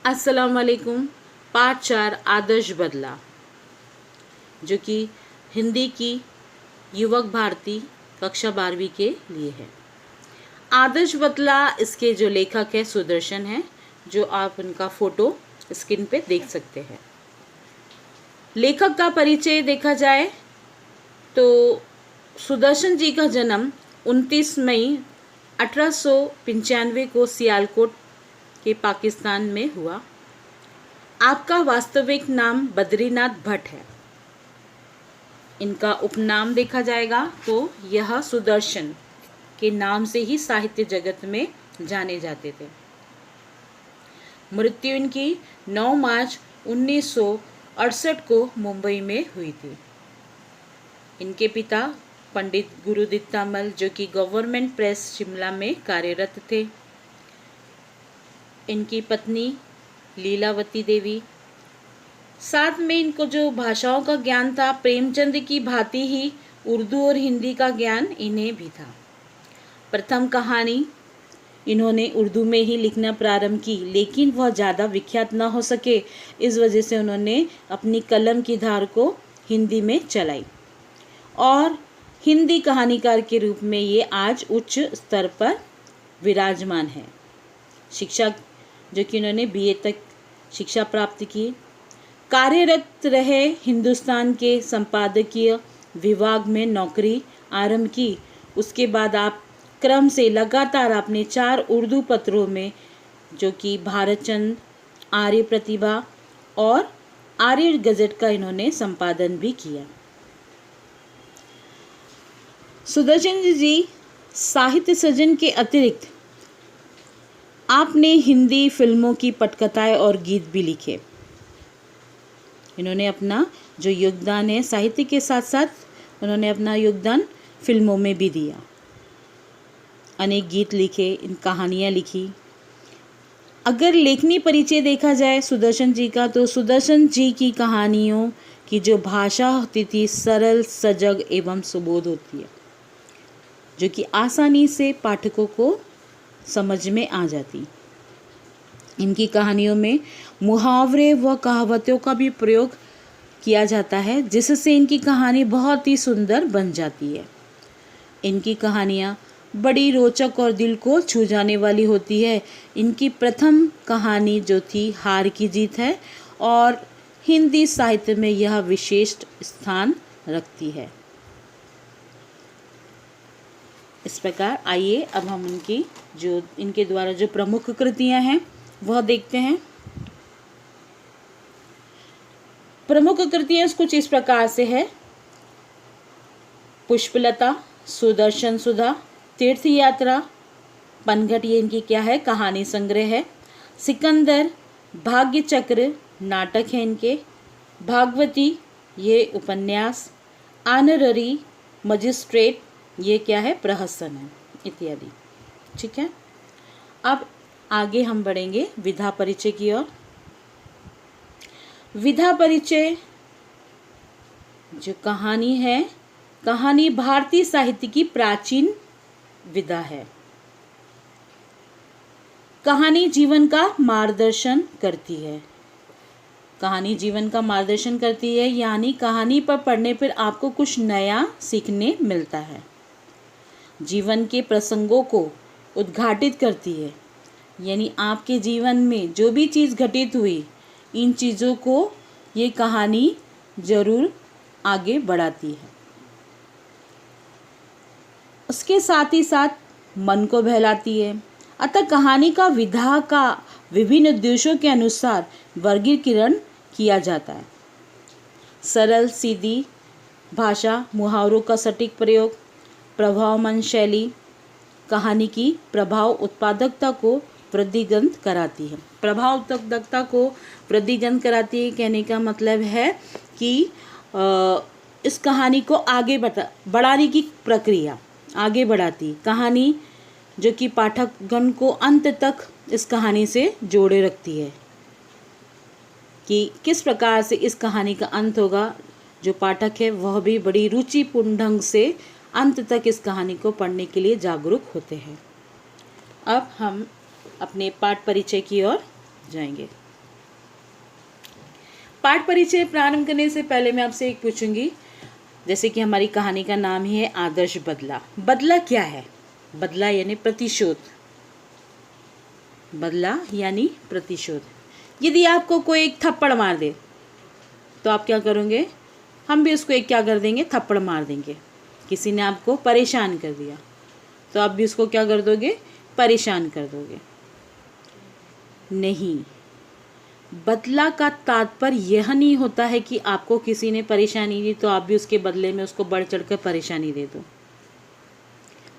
अस्सलाम वालेकुम। पाठ 4 आदर्श बदला, जो कि हिंदी की युवक भारती कक्षा 12वीं के लिए है। आदर्श बदला इसके जो लेखक है सुदर्शन है, जो आप उनका फोटो स्क्रीन पे देख सकते हैं। लेखक का परिचय देखा जाए तो सुदर्शन जी का जन्म 29 मई 1895 को सियालकोट के पाकिस्तान में हुआ। आपका वास्तविक नाम बद्रीनाथ भट्ट है। इनका उपनाम देखा जाएगा तो यह सुदर्शन के नाम से ही साहित्य जगत में जाने जाते थे। मृत्यु इनकी 9 मार्च 1968 को मुंबई में हुई थी। इनके पिता पंडित गुरुदित्त तामल, जो कि गवर्नमेंट प्रेस शिमला में कार्यरत थे। इनकी पत्नी लीलावती देवी। साथ में इनको जो भाषाओं का ज्ञान था, प्रेमचंद की भांति ही उर्दू और हिंदी का ज्ञान इन्हें भी था। प्रथम कहानी इन्होंने उर्दू में ही लिखना प्रारंभ की, लेकिन वह ज़्यादा विख्यात न हो सके, इस वजह से उन्होंने अपनी कलम की धार को हिंदी में चलाई और हिंदी कहानीकार के रूप में ये आज उच्च स्तर पर विराजमान है। शिक्षा जो कि उन्होंने BA तक शिक्षा प्राप्त की। कार्यरत रहे, हिंदुस्तान के संपादकीय विभाग में नौकरी आरंभ की। उसके बाद आप क्रम से लगातार अपने 4 उर्दू पत्रों में, जो कि भारत चंद, आर्य प्रतिभा और आर्य गजट का इन्होंने संपादन भी किया। सुदर्शन जी साहित्य सृजन के अतिरिक्त आपने हिंदी फिल्मों की पटकथाएं और गीत भी लिखे। इन्होंने अपना जो योगदान है साहित्य के साथ साथ उन्होंने अपना योगदान फिल्मों में भी दिया। अनेक गीत लिखे, इन कहानियाँ लिखी। अगर लेखनी परिचय देखा जाए सुदर्शन जी का, तो सुदर्शन जी की कहानियों की जो भाषा होती थी सरल, सजग एवं सुबोध होती है, जो कि आसानी से पाठकों को समझ में आ जाती। इनकी कहानियों में मुहावरे व कहावतों का भी प्रयोग किया जाता है, जिससे इनकी कहानी बहुत ही सुंदर बन जाती है। इनकी कहानियाँ बड़ी रोचक और दिल को छू जाने वाली होती है। इनकी प्रथम कहानी जो थी हार की जीत है और हिंदी साहित्य में यह विशेष स्थान रखती है। इस प्रकार आइए अब हम इनके द्वारा जो प्रमुख कृतियां हैं वह देखते हैं। प्रमुख कृतियां कुछ इस प्रकार से है। पुष्पलता, सुदर्शन सुधा, तीर्थ यात्रा, पनघट, ये इनकी क्या है कहानी संग्रह है। सिकंदर, भाग्य चक्र नाटक है इनके। भागवती ये उपन्यास। आनररी, मजिस्ट्रेट ये क्या है प्रहसन है, इत्यादि। ठीक है, अब आगे हम बढ़ेंगे विधा परिचय की ओर। विधा परिचय जो कहानी है, कहानी भारतीय साहित्य की प्राचीन विधा है। कहानी जीवन का मार्गदर्शन करती है। कहानी जीवन का मार्गदर्शन करती है, यानी कहानी पर पढ़ने पर आपको कुछ नया सीखने मिलता है। जीवन के प्रसंगों को उद्घाटित करती है, यानी आपके जीवन में जो भी चीज़ घटित हुई, इन चीज़ों को ये कहानी जरूर आगे बढ़ाती है। उसके साथ ही साथ मन को बहलाती है। अतः कहानी का विधा का विभिन्न उद्देश्यों के अनुसार वर्गीकरण किया जाता है। सरल सीधी भाषा, मुहावरों का सटीक प्रयोग, प्रभावमान शैली कहानी की प्रभाव उत्पादकता को वृद्धिगत कराती है। प्रभाव उत्पादकता को वृद्धिगत कराती है कहने का मतलब है कि इस कहानी को आगे बढ़ाने की प्रक्रिया आगे बढ़ाती कहानी, जो कि पाठकगण को अंत तक इस कहानी से जोड़े रखती है कि किस प्रकार से इस कहानी का अंत होगा। जो पाठक है वह भी बड़ी रुचिपूर्ण ढंग से अंत तक इस कहानी को पढ़ने के लिए जागरूक होते हैं। अब हम अपने पाठ परिचय की ओर जाएंगे। पाठ परिचय प्रारंभ करने से पहले मैं आपसे एक पूछूंगी, जैसे कि हमारी कहानी का नाम ही है आदर्श बदला। बदला क्या है? बदला यानी प्रतिशोध। बदला यानी प्रतिशोध। यदि आपको कोई एक थप्पड़ मार दे तो आप क्या करोगे? हम भी उसको एक क्या कर देंगे? थप्पड़ मार देंगे। किसी ने आपको परेशान कर दिया तो आप भी उसको क्या कर दोगे? परेशान कर दोगे। नहीं, बदला का तात्पर्य यह नहीं होता है कि आपको किसी ने परेशानी दी तो आप भी उसके बदले में उसको बढ़ चढ़कर परेशानी दे दो,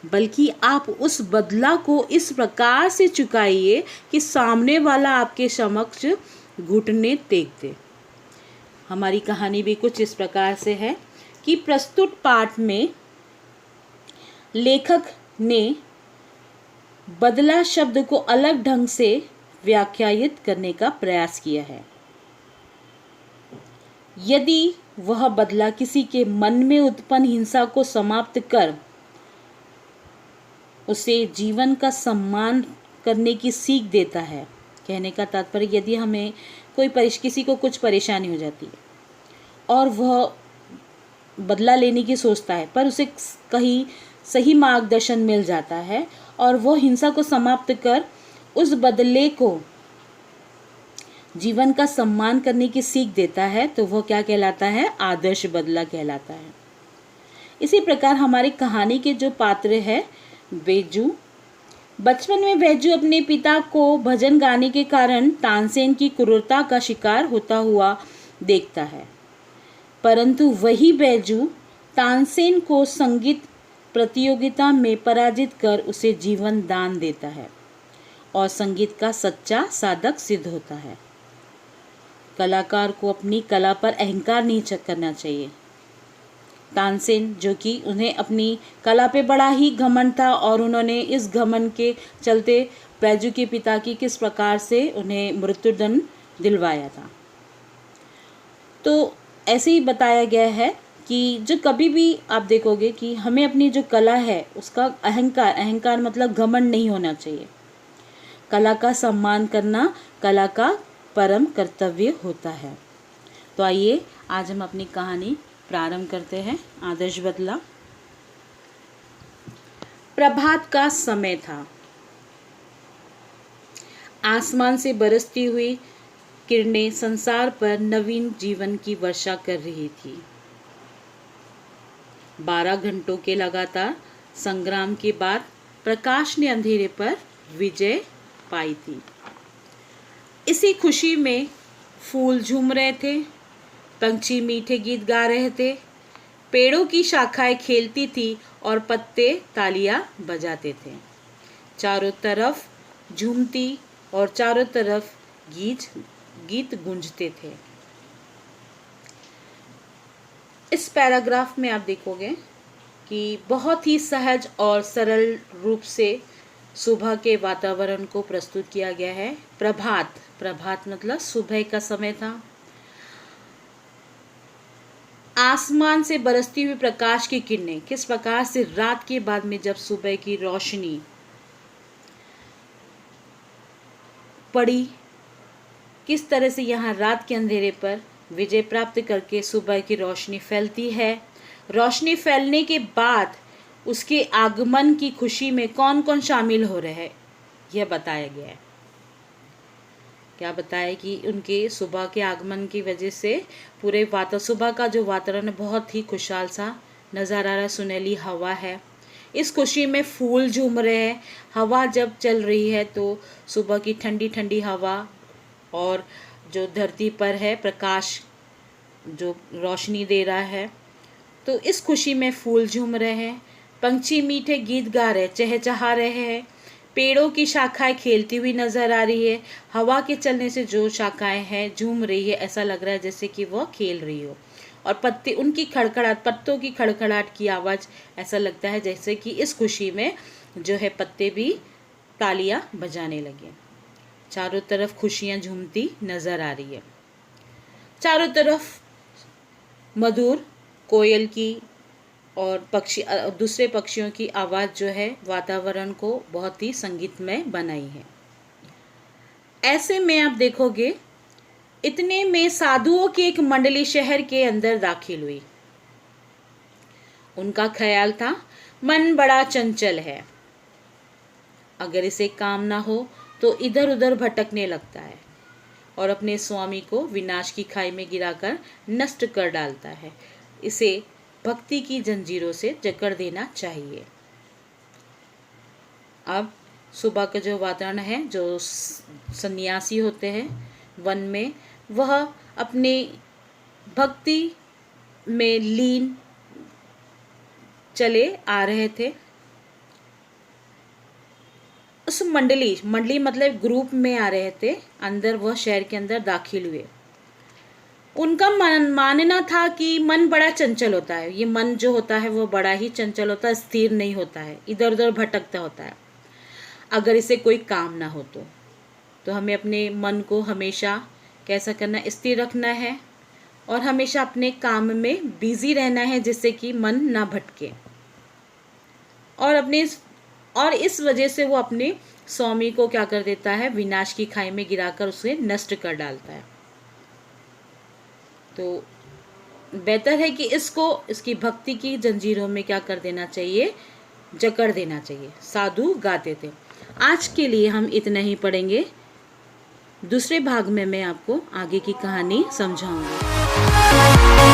बल्कि आप उस बदला को इस प्रकार से चुकाइए कि सामने वाला आपके समक्ष घुटने टेक दे। हमारी कहानी भी कुछ इस प्रकार से है कि प्रस्तुत पाठ में लेखक ने बदला शब्द को अलग ढंग से व्याख्यायित करने का प्रयास किया है। यदि वह बदला किसी के मन में उत्पन्न हिंसा को समाप्त कर उसे जीवन का सम्मान करने की सीख देता है, कहने का तात्पर्य यदि हमें किसी को कुछ परेशानी हो जाती है और वह बदला लेने की सोचता है, पर उसे कहीं सही मार्गदर्शन मिल जाता है और वह हिंसा को समाप्त कर उस बदले को जीवन का सम्मान करने की सीख देता है, तो वह क्या कहलाता है? आदर्श बदला कहलाता है। इसी प्रकार हमारी कहानी के जो पात्र है बैजू, बचपन में बैजू अपने पिता को भजन गाने के कारण तानसेन की क्रूरता का शिकार होता हुआ देखता है, परंतु वही बैजू तानसेन को संगीत प्रतियोगिता में पराजित कर उसे जीवन दान देता है और संगीत का सच्चा साधक सिद्ध होता है। कलाकार को अपनी कला पर अहंकार नहीं करना चाहिए। तानसेन, जो कि उन्हें अपनी कला पे बड़ा ही घमंड था और उन्होंने इस घमंड के चलते बैजू के पिता की किस प्रकार से उन्हें मृत्युदंड दिलवाया था। तो ऐसे ही बताया गया है कि जो कभी भी आप देखोगे कि हमें अपनी जो कला है उसका अहंकार मतलब घमंड नहीं होना चाहिए। कला का सम्मान करना कला का परम कर्तव्य होता है। तो आइए आज हम अपनी कहानी प्रारंभ करते हैं। आदर्श बदला। प्रभात का समय था। आसमान से बरसती हुई किरणें संसार पर नवीन जीवन की वर्षा कर रही थी। 12 घंटों के लगातार संग्राम के बाद प्रकाश ने अंधेरे पर विजय पाई थी। इसी खुशी में फूल झूम रहे थे, पंछी मीठे गीत गा रहे थे, पेड़ों की शाखाएं खेलती थी और पत्ते तालियां बजाते थे। चारों तरफ झूमती और चारों तरफ गीत गूंजते थे। इस पैराग्राफ में आप देखोगे कि बहुत ही सहज और सरल रूप से सुबह के वातावरण को प्रस्तुत किया गया है। प्रभात मतलब सुबह का समय था। आसमान से बरसती हुई प्रकाश की किरणें किस प्रकार से रात के बाद में जब सुबह की रोशनी पड़ी, किस तरह से यहाँ रात के अंधेरे पर विजय प्राप्त करके सुबह की रोशनी फैलती है। रोशनी फैलने के बाद उसके आगमन की खुशी में कौन कौन शामिल हो रहे हैं, यह बताया गया है। क्या बताया कि उनके सुबह के आगमन की वजह से पूरे सुबह का जो वातावरण बहुत ही खुशहाल सा नज़र आ रहा है। सुनहली हवा है, इस खुशी में फूल झूम रहे हैं। हवा जब चल रही है तो सुबह की ठंडी ठंडी हवा और जो धरती पर है प्रकाश जो रोशनी दे रहा है, तो इस खुशी में फूल झूम रहे हैं, पंछी मीठे गीत गा रहे, चहचहा रहे हैं, पेड़ों की शाखाएं खेलती हुई नजर आ रही है। हवा के चलने से जो शाखाएं हैं झूम रही है, ऐसा लग रहा है जैसे कि वह खेल रही हो। और पत्तों की खड़खड़ाहट की आवाज़, ऐसा लगता है जैसे कि इस खुशी में जो है पत्ते भी तालियां बजाने लगे। चारों तरफ खुशियां झूमती नजर आ रही है। चारों तरफ मधुर कोयल की और दूसरे पक्षियों की आवाज़ जो है वातावरण को बहुत ही संगीतमय बनाई है। ऐसे में आप देखोगे इतने में साधुओं की एक मंडली शहर के अंदर दाखिल हुई। उनका ख्याल था मन बड़ा चंचल है, अगर इसे काम ना हो तो इधर उधर भटकने लगता है और अपने स्वामी को विनाश की खाई में गिराकर नष्ट कर डालता है। इसे भक्ति की जंजीरों से जकड़ देना चाहिए। अब सुबह का जो वातावरण है, जो सन्यासी होते हैं वन में, वह अपने भक्ति में लीन चले आ रहे थे। उस मंडली मतलब ग्रुप में आ रहे थे अंदर, वह शहर के अंदर दाखिल हुए। उनका मानना था कि मन बड़ा चंचल होता है। ये मन जो होता है वो बड़ा ही चंचल होता है, स्थिर नहीं होता है, इधर उधर भटकता होता है। अगर इसे कोई काम ना हो तो हमें अपने मन को हमेशा कैसा करना, स्थिर रखना है और हमेशा अपने काम में बिजी रहना है, जिससे कि मन ना भटके। और इस वजह से वो अपने स्वामी को क्या कर देता है, विनाश की खाई में गिराकर उसे नष्ट कर डालता है। तो बेहतर है कि इसकी भक्ति की जंजीरों में क्या कर देना चाहिए, जकड़ देना चाहिए। साधु गाते थे। आज के लिए हम इतना ही पढ़ेंगे। दूसरे भाग में मैं आपको आगे की कहानी समझाऊंगी।